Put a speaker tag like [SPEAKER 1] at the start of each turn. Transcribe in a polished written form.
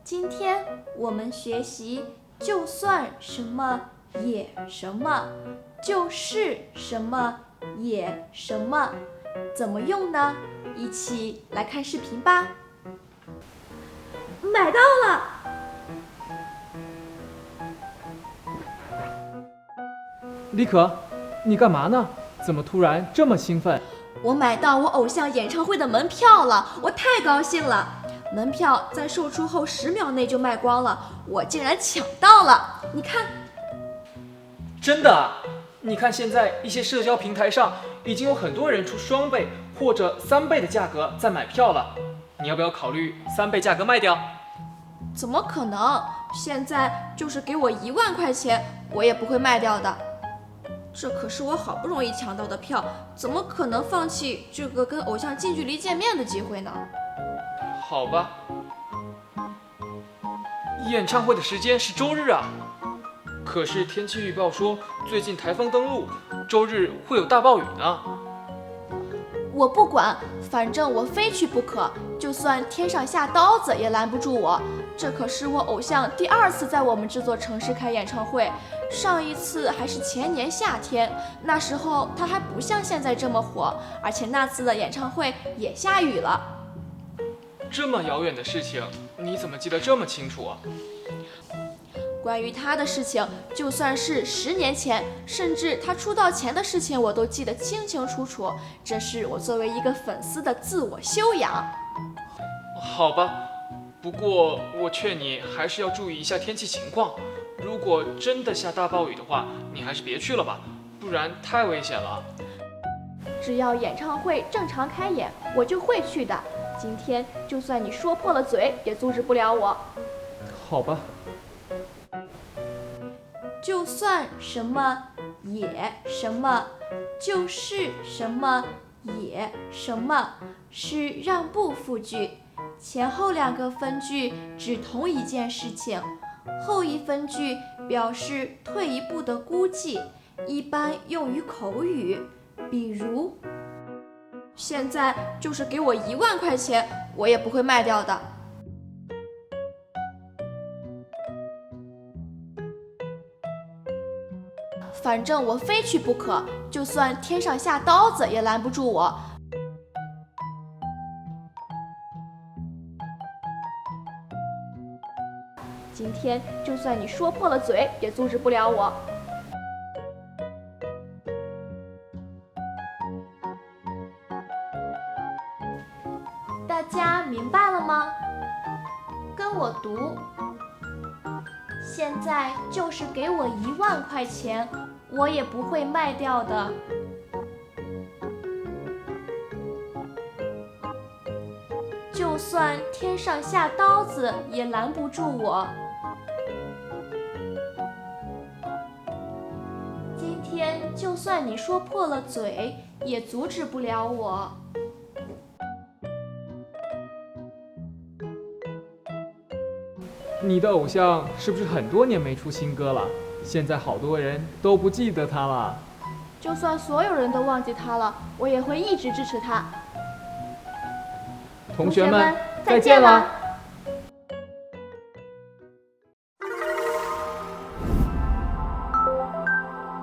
[SPEAKER 1] 今天我们学习就算什么也什么，就是什么也什么，怎么用呢？一起来看视频吧。买到了！
[SPEAKER 2] 李可，你干嘛呢？怎么突然这么兴奋？
[SPEAKER 1] 我买到我偶像演唱会的门票了，我太高兴了！门票在售出后10秒内就卖光了，我竟然抢到了！你看，
[SPEAKER 2] 真的啊？你看现在一些社交平台上已经有很多人出2倍或者3倍的价格在买票了，你要不要考虑3倍价格卖掉？
[SPEAKER 1] 怎么可能？现在就是给我1万块钱，我也不会卖掉的。这可是我好不容易抢到的票，怎么可能放弃这个跟偶像近距离见面的机会呢？
[SPEAKER 2] 好吧，演唱会的时间是周日啊，可是天气预报说最近台风登陆，周日会有大暴雨呢。
[SPEAKER 1] 我不管，反正我非去不可，就算天上下刀子也拦不住我。这可是我偶像第2次在我们这座城市开演唱会，上一次还是前年夏天，那时候他还不像现在这么火，而且那次的演唱会也下雨了。
[SPEAKER 2] 这么遥远的事情，你怎么记得这么清楚啊？
[SPEAKER 1] 关于他的事情，就算是10年前，甚至他出道前的事情，我都记得清清楚楚。这是我作为一个粉丝的自我修养。
[SPEAKER 2] 好吧，不过我劝你还是要注意一下天气情况。如果真的下大暴雨的话，你还是别去了吧，不然太危险了。
[SPEAKER 1] 只要演唱会正常开演，我就会去的。今天就算你说破了嘴，也阻止不了我。
[SPEAKER 2] 好吧。
[SPEAKER 1] 就算什么也什么，就是什么也什么，是让步复句，前后2个分句指同一件事情，后一分句表示退一步的估计，一般用于口语，比如现在就是给我1万块钱，我也不会卖掉的。反正我非去不可，就算天上下刀子也拦不住我。今天就算你说破了嘴，也阻止不了我。大家明白了吗？跟我读。现在就是给我1万块钱，我也不会卖掉的。就算天上下刀子也拦不住我。今天就算你说破了嘴，也阻止不了我。
[SPEAKER 2] 你的偶像是不是很多年没出新歌了？现在好多人都不记得他了。
[SPEAKER 1] 就算所有人都忘记他了，我也会一直支持他。
[SPEAKER 2] 同学们，再见了。